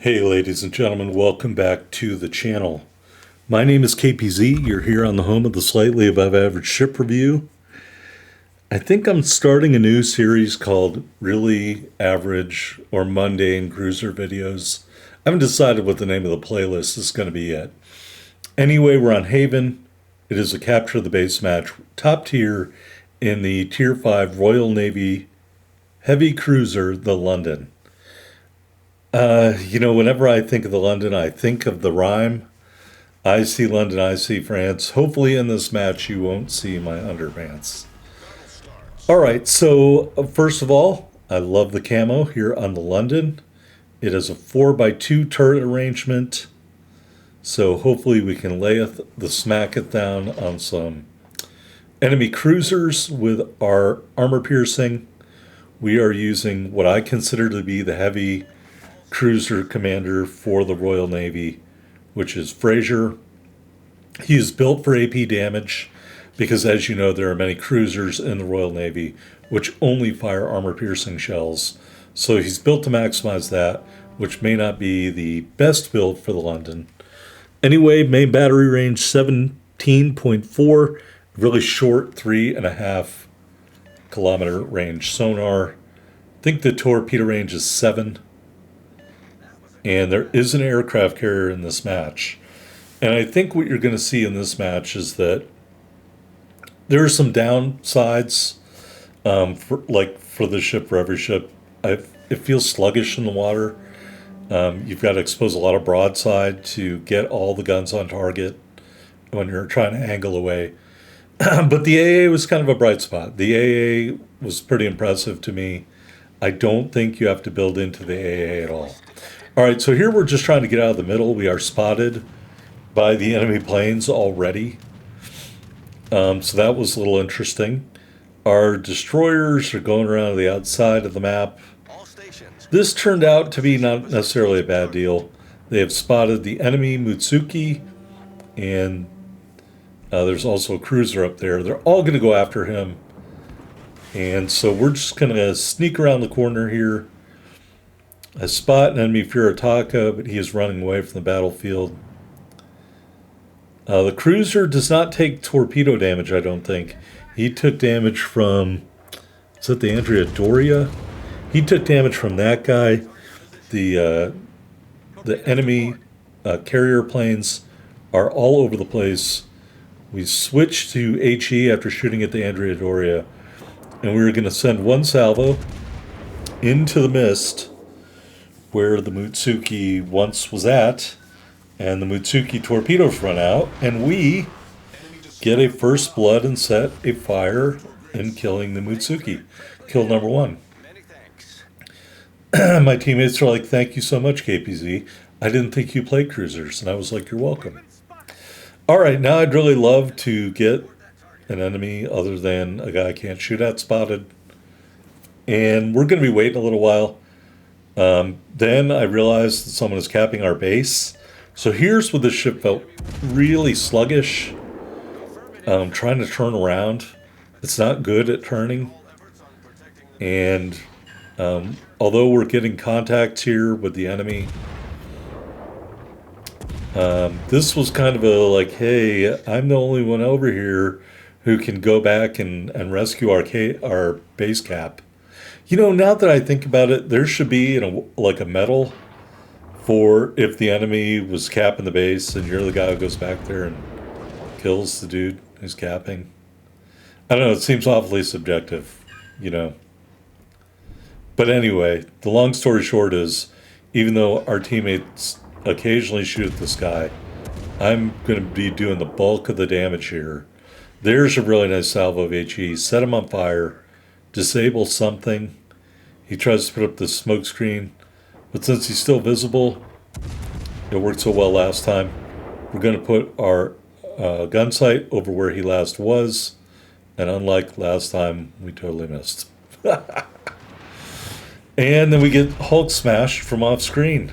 Hey ladies and gentlemen, welcome back to the channel. My name is KPZ. You're here on the home of the Slightly Above Average Ship Review. I think I'm starting a new series called Really Average or Mundane Cruiser Videos. I haven't decided what the name of the playlist is going to be yet. Anyway, we're on Haven. It is a capture of the base match, top tier in the Tier 5 Royal Navy heavy cruiser, the London. Whenever I think of the London, I think of the rhyme. I see London, I see France. Hopefully in this match you won't see my underpants. All right, so first of all, I love the camo here on the London. It is a 4x2 turret arrangement. So hopefully we can lay the smack it down on some enemy cruisers with our armor piercing. We are using what I consider to be the heavy cruiser commander for the Royal Navy, which is Fraser. He is built for AP damage because, as you know, there are many cruisers in the Royal Navy which only fire armor-piercing shells. So he's built to maximize that, which may not be the best build for the London. Anyway, main battery range 17.4, really short 3.5 kilometer range sonar. I think the torpedo range is 7. And there is an aircraft carrier in this match. And I think what you're going to see in this match is that there are some downsides for the ship, for every ship. It feels sluggish in the water. You've got to expose a lot of broadside to get all the guns on target when you're trying to angle away. But the AA was kind of a bright spot. The AA was pretty impressive to me. I don't think you have to build into the AA at all. All right, so here we're just trying to get out of the middle. We are spotted by the enemy planes already. So that was a little interesting. Our destroyers are going around the outside of the map. This turned out to be not necessarily a bad deal. They have spotted the enemy Mutsuki, and there's also a cruiser up there. They're all going to go after him. And so we're just going to sneak around the corner here. I spot an enemy Furitaka, but he is running away from the battlefield. The cruiser does not take torpedo damage, I don't think. He took damage from, is that the Andrea Doria? He took damage from that guy. The enemy carrier planes are all over the place. We switched to HE after shooting at the Andrea Doria, and we were going to send one salvo into the mist where the Mutsuki once was at, and the Mutsuki torpedoes run out, and we get a first blood and set a fire in killing the Mutsuki. Kill number 1. My teammates are like, thank you so much, KPZ. I didn't think you played cruisers. And I was like, you're welcome. All right, now I'd really love to get an enemy other than a guy I can't shoot at spotted. And we're going to be waiting a little while. Then I realized that someone is capping our base. So here's where the ship felt really sluggish. Trying to turn around. It's not good at turning. And although we're getting contact here with the enemy, this was kind of a like, hey, I'm the only one over here who can go back and rescue our base cap. You know, now that I think about it, there should be a medal for if the enemy was capping the base and you're the guy who goes back there and kills the dude who's capping. I don't know, it seems awfully subjective, you know. But anyway, the long story short is, even though our teammates occasionally shoot at this guy, I'm going to be doing the bulk of the damage here. There's a really nice salvo of HE. Set him on fire. Disable something. He tries to put up the smoke screen, but since he's still visible, it worked so well last time. We're going to put our gun sight over where he last was, and unlike last time, we totally missed. And then we get Hulk smashed from off screen.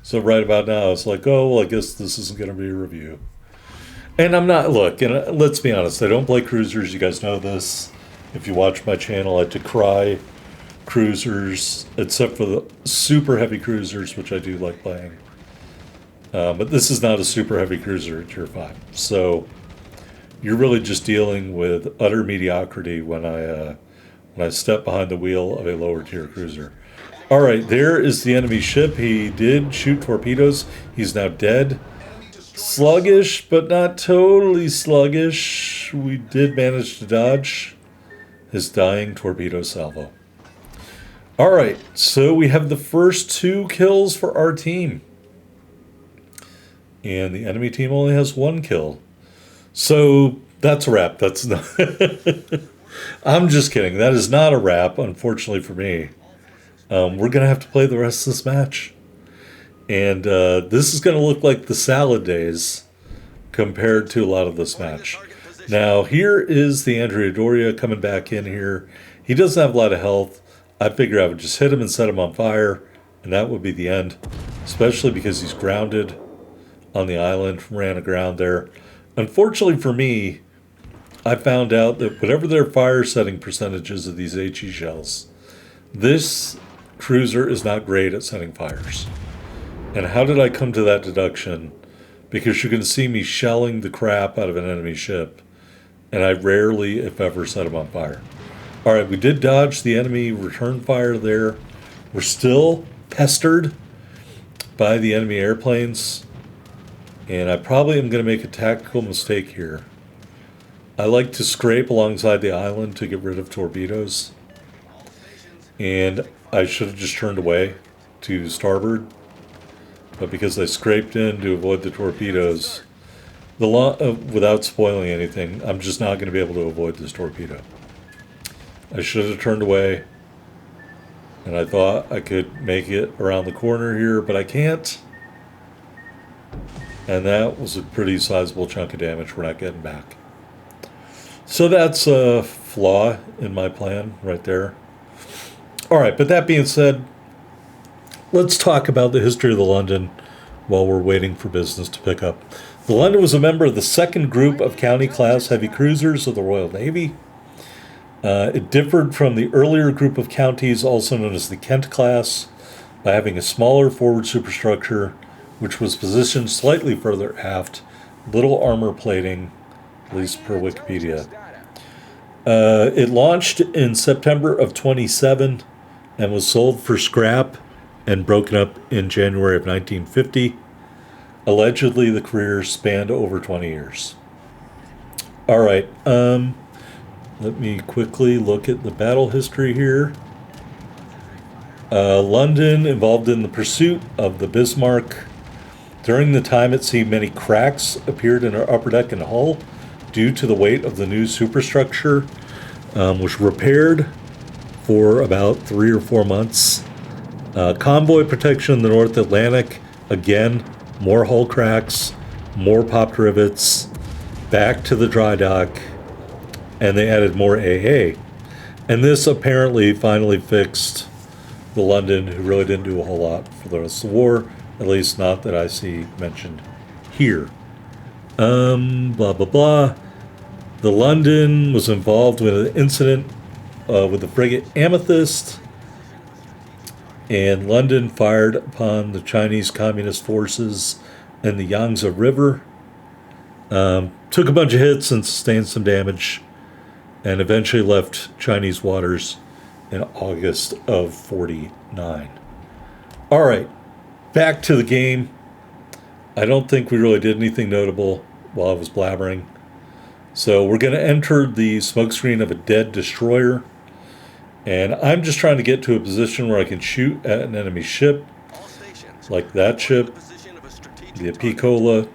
So right about now, it's like, oh, well, I guess this isn't going to be a review. And I'm not, look, and let's be honest, I don't play cruisers. You guys know this. If you watch my channel, I decry cruisers, except for the super heavy cruisers, which I do like playing. But this is not a super heavy cruiser at tier 5. So you're really just dealing with utter mediocrity when I step behind the wheel of a lower tier cruiser. All right, there is the enemy ship. He did shoot torpedoes. He's now dead. Sluggish, but not totally sluggish. We did manage to dodge his dying torpedo salvo. All right, so we have the first 2 kills for our team. And the enemy team only has 1 kill. So that's a wrap. That's not... I'm just kidding. That is not a wrap, unfortunately for me. We're going to have to play the rest of this match. And this is going to look like the salad days compared to a lot of this match. Now, here is the Andrea Doria coming back in here. He doesn't have a lot of health. I figure I would just hit him and set him on fire, and that would be the end, especially because he's grounded on the island, ran aground there. Unfortunately for me, I found out that whatever their fire setting percentages of these HE shells, this cruiser is not great at setting fires. And how did I come to that deduction? Because you can see me shelling the crap out of an enemy ship, and I rarely, if ever, set them on fire. All right, we did dodge the enemy return fire there. We're still pestered by the enemy airplanes, and I probably am going to make a tactical mistake here. I like to scrape alongside the island to get rid of torpedoes, and I should have just turned away to starboard, but because I scraped in to avoid the torpedoes, without spoiling anything, I'm just not going to be able to avoid this torpedo. I should have turned away, and I thought I could make it around the corner here, but I can't. And that was a pretty sizable chunk of damage we're not getting back. So that's a flaw in my plan right there. All right, but that being said, let's talk about the history of the London while we're waiting for business to pick up. The London was a member of the second group of county-class heavy cruisers of the Royal Navy. It differed from the earlier group of counties, also known as the Kent class, by having a smaller forward superstructure, which was positioned slightly further aft, little armor plating, at least per Wikipedia. It launched in September of 27 and was sold for scrap and broken up in January of 1950. Allegedly, the career spanned over 20 years. All right, let me quickly look at the battle history here. London involved in the pursuit of the Bismarck. During the time at sea, many cracks appeared in her upper deck and hull due to the weight of the new superstructure, which repaired for about 3 or 4 months. Convoy protection in the North Atlantic, again, more hull cracks, more popped rivets, back to the dry dock, and they added more AA. And this apparently finally fixed the London, who really didn't do a whole lot for the rest of the war, at least not that I see mentioned here. Blah, blah, blah. The London was involved with an incident with the frigate Amethyst, and London fired upon the Chinese Communist forces in the Yangtze River. Took a bunch of hits and sustained some damage, and eventually left Chinese waters in August of 49. All right, back to the game. I don't think we really did anything notable while I was blabbering. So we're going to enter the smokescreen of a dead destroyer, and I'm just trying to get to a position where I can shoot at an enemy ship, like that ship, the Apicola,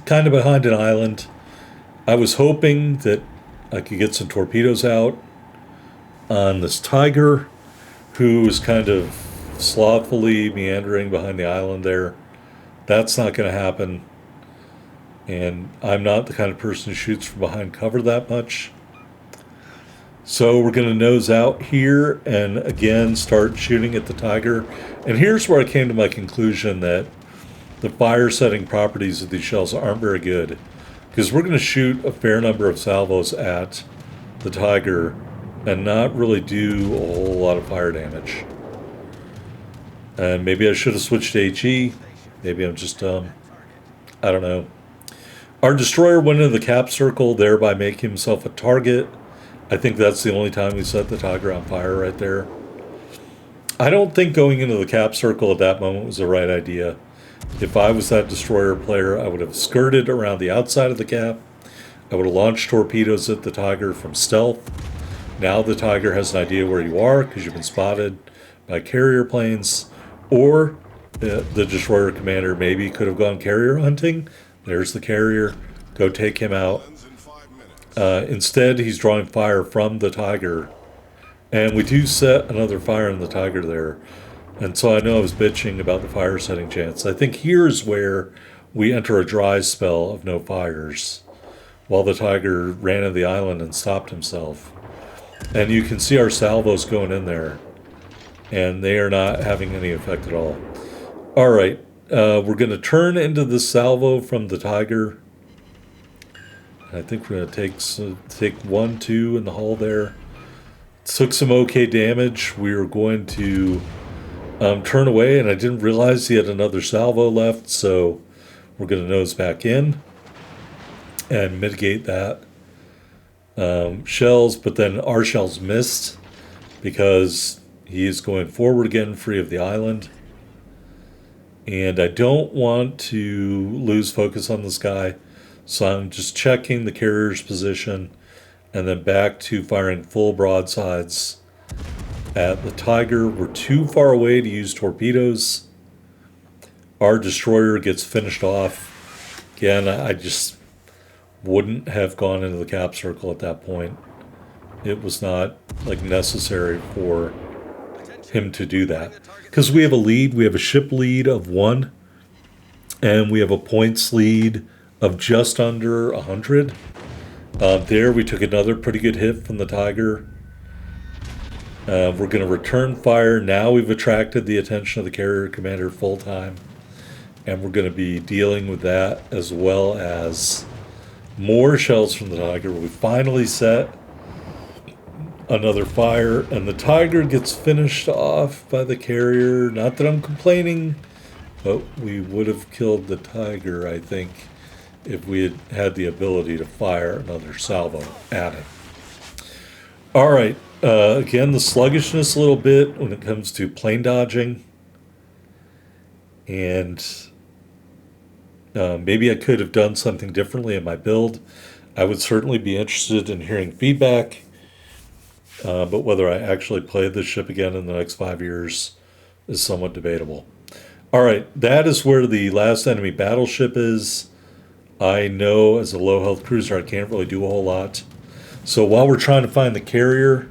kind of behind an island. I was hoping that I could get some torpedoes out on this Tiger, who is kind of slothfully meandering behind the island there. That's not going to happen. And I'm not the kind of person who shoots from behind cover that much. So we're going to nose out here and again start shooting at the Tiger. And here's where I came to my conclusion that the fire setting properties of these shells aren't very good, because we're going to shoot a fair number of salvos at the Tiger and not really do a whole lot of fire damage. And maybe I should have switched to HE. Maybe I'm just dumb. I don't know. Our destroyer went into the cap circle, thereby making himself a target. I think that's the only time we set the Tiger on fire right there. I don't think going into the cap circle at that moment was the right idea. If I was that destroyer player, I would have skirted around the outside of the cap. I would have launched torpedoes at the Tiger from stealth. Now the Tiger has an idea where you are because you've been spotted by carrier planes. Or the destroyer commander maybe could have gone carrier hunting. There's the carrier. Go take him out. Instead, he's drawing fire from the Tiger. And we do set another fire in the Tiger there. And so I know I was bitching about the fire setting chance. I think here's where we enter a dry spell of no fires, while the Tiger ran into the island and stopped himself. And you can see our salvos going in there, and they are not having any effect at all. All right, we're going to turn into the salvo from the Tiger. I think we're going to take 1, 2 in the hull there. Took some okay damage. We were going to turn away, and I didn't realize he had another salvo left, so we're going to nose back in and mitigate that. Shells, but then our shells missed because he is going forward again, free of the island. And I don't want to lose focus on this guy, so I'm just checking the carrier's position and then back to firing full broadsides at the Tiger. We're too far away to use torpedoes. Our destroyer gets finished off. Again, I just wouldn't have gone into the cap circle at that point. It was not necessary for him to do that. Because we have a lead, we have a ship lead of 1, and we have a points lead of just under 100. There we took another pretty good hit from the Tiger. We're going to return fire. Now we've attracted the attention of the carrier commander full time, and we're going to be dealing with that as well as more shells from the Tiger. We finally set another fire, and the Tiger gets finished off by the carrier. Not that I'm complaining, but we would have killed the Tiger, I think, if we had had the ability to fire another salvo at it. All right. Again, the sluggishness a little bit when it comes to plane dodging. And maybe I could have done something differently in my build. I would certainly be interested in hearing feedback. But whether I actually play this ship again in the next 5 years is somewhat debatable. All right, that is where the last enemy battleship is. I know as a low health cruiser I can't really do a whole lot. So while we're trying to find the carrier,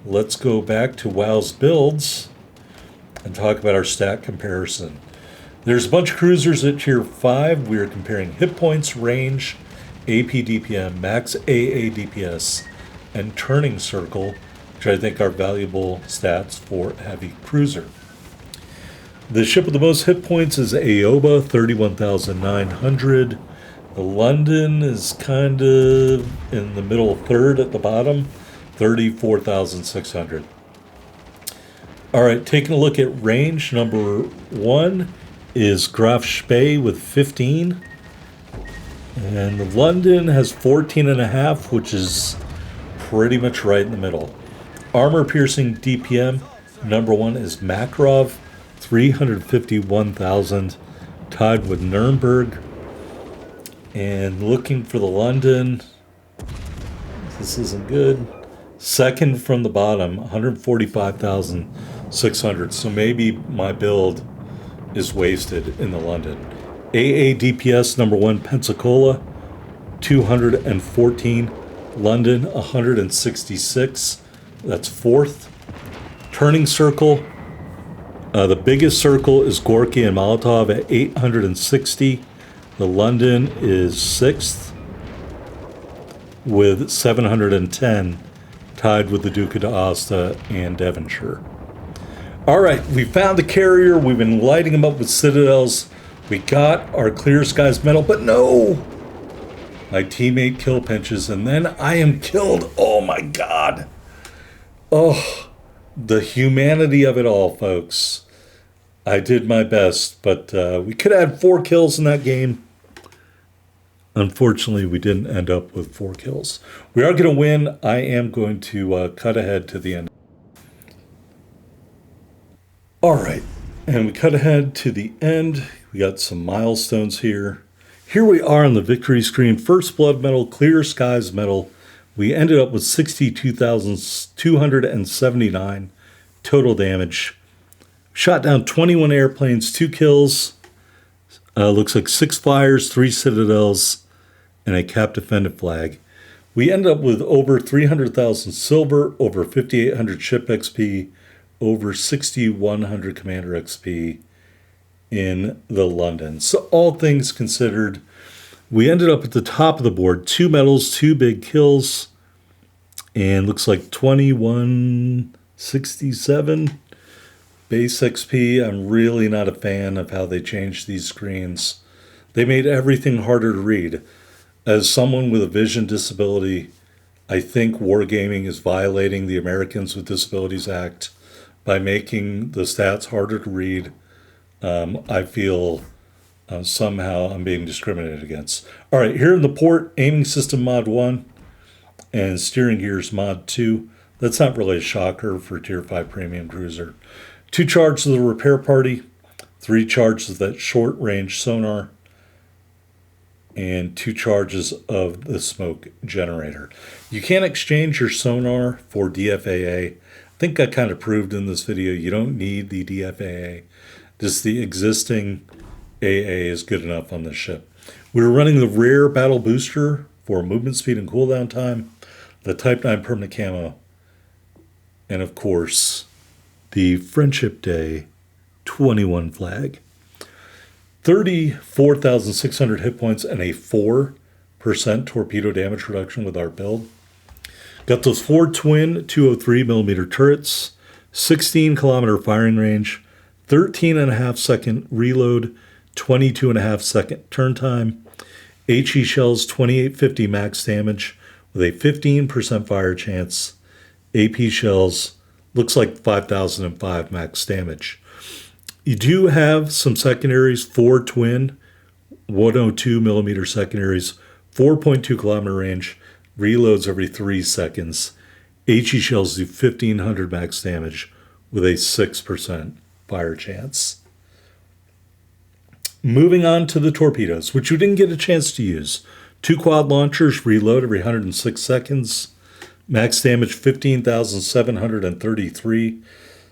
let's go back to WoW's builds and talk about our stat comparison. There's a bunch of cruisers at tier 5. We are comparing hit points, range, AP DPM, max AA DPS, and turning circle, which I think are valuable stats for heavy cruiser. The ship with the most hit points is Aoba, 31,900. The London is kind of in the middle third at the bottom, 34,600. All right, taking a look at range, number 1 is Graf Spee with 15. And the London has 14.5, which is pretty much right in the middle. Armor piercing DPM, number 1 is Makarov, 351,000, tied with Nuremberg. And looking for the London, this isn't good. Second from the bottom, 145,600. So maybe my build is wasted in the London. AA DPS number 1, Pensacola, 214. London, 166. That's fourth. Turning circle. The biggest circle is Gorky and Molotov at 860. The London is 6th with 710, tied with the Duke of D'Aosta and Devonshire. All right, we found the carrier. We've been lighting them up with citadels. We got our Clear Skies medal, but no! My teammate kill pinches, and then I am killed. Oh my god. Oh, the humanity of it all, folks. I did my best, but we could have had 4 kills in that game. Unfortunately, we didn't end up with 4 kills. We are going to win. I am going to cut ahead to the end. All right, and we cut ahead to the end. We got some milestones here. Here we are on the victory screen. First blood medal, clear skies medal. We ended up with 62,279 total damage. Shot down 21 airplanes, 2 kills. Looks like 6 flyers, 3 citadels, and a cap defended flag. We end up with over 300,000 silver, over 5,800 ship XP, over 6,100 commander XP in the London. So all things considered, we ended up at the top of the board. 2 medals, 2 big kills, and looks like 2167 base XP. I'm really not a fan of how they changed these screens. They made everything harder to read. As someone with a vision disability, I think wargaming is violating the Americans with Disabilities Act by making the stats harder to read. I feel somehow I'm being discriminated against. All right, here in the port, aiming system mod 1 and steering gears mod 2. That's not really a shocker for tier 5 premium cruiser. 2 charges of the repair party, 3 charges of that short range sonar, and 2 charges of the smoke generator. You can't exchange your sonar for DFAA. I think I kind of proved in this video you don't need the DFAA. Just the existing AA is good enough on this ship. We were running the rear battle booster for movement speed and cooldown time, the Type 9 permanent camo, and of course, the Friendship Day 21 flag. 34,600 hit points and a 4% torpedo damage reduction with our build. Got those 4 twin 203mm turrets, 16-kilometer firing range, 13.5-second reload, 22.5-second turn time, HE shells 2850 max damage with a 15% fire chance, AP shells looks like 5005 max damage. You do have some secondaries, 4 twin 102mm secondaries, 4.2 kilometer range, reloads every 3 seconds. HE shells do 1500 max damage with a 6% fire chance. Moving on to the torpedoes, which we didn't get a chance to use. 2 quad launchers, reload every 106 seconds. Max damage 15,733.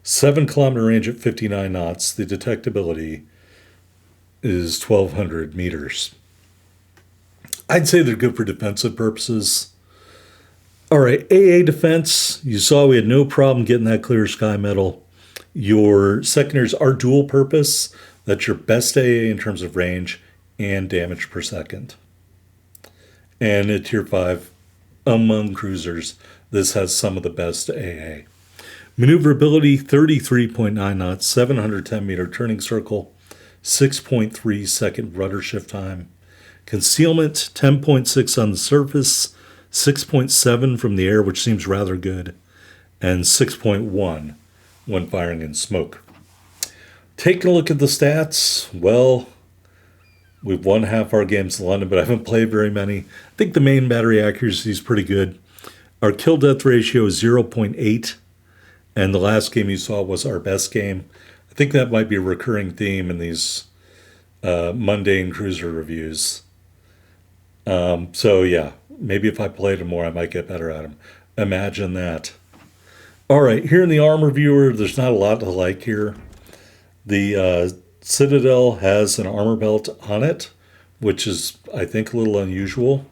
7-kilometer range at 59 knots. The detectability is 1,200 meters. I'd say they're good for defensive purposes. All right, AA defense. You saw we had no problem getting that clear sky medal. Your secondaries are dual purpose. That's your best AA in terms of range and damage per second. And at tier 5, among cruisers, this has some of the best AA. Maneuverability, 33.9 knots, 710 meter turning circle, 6.3 second rudder shift time. Concealment, 10.6 on the surface, 6.7 from the air, which seems rather good, and 6.1 when firing in smoke. Taking a look at the stats, well, we've won half our games in London, but I haven't played very many. I think the main battery accuracy is pretty good. Our kill-death ratio is 0.8, and the last game you saw was our best game. I think that might be a recurring theme in these mundane cruiser reviews. So yeah, maybe if I played them more, I might get better at them. Imagine that. All right, here in the armor viewer, there's not a lot to like here. The Citadel has an armor belt on it, which is, I think, a little unusual.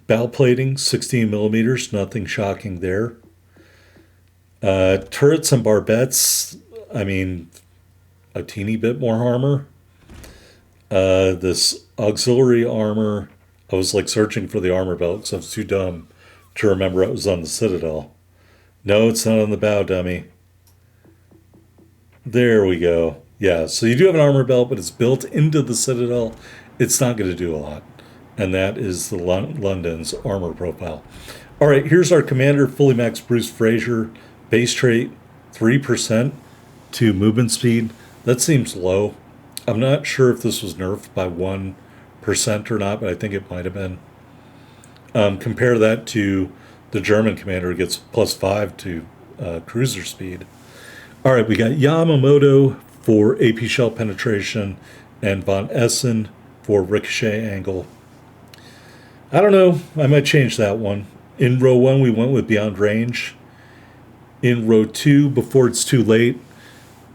Bow plating, 16 millimeters, nothing shocking there. Turrets and barbettes, I mean, a teeny bit more armor. This auxiliary armor, I was like searching for the armor belt because I was too dumb to remember it was on the Citadel. No, it's not on the bow, dummy. There we go. Yeah, so you do have an armor belt, but it's built into the Citadel. It's not going to do a lot. And that is the London's armor profile. All right, here's our commander, fully maxed Bruce Frazier, base trait 3% to movement speed. That seems low. I'm not sure if this was nerfed by 1% or not, but I think it might have been. Compare that to the German commander who gets +5 to cruiser speed. All right, we got Yamamoto for AP shell penetration and Von Essen for ricochet angle. I don't know. I might change that one. In row one, we went with Beyond Range. In row two, before it's too late,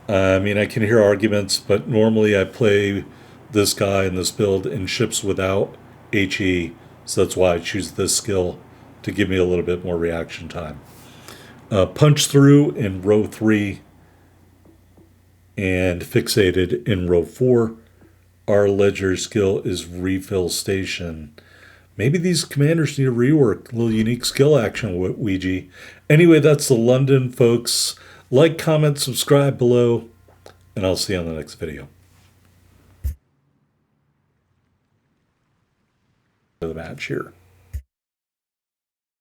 I mean, I can hear arguments, but normally I play this guy in this build in ships without HE, so that's why I choose this skill to give me a little bit more reaction time. Punch through in row three and fixated in row four. Our ledger skill is refill station. Maybe these commanders need a rework, a little unique skill action with Ouija. Anyway, that's the London, folks. Like, comment, subscribe below, and I'll see you on the next video. The match here.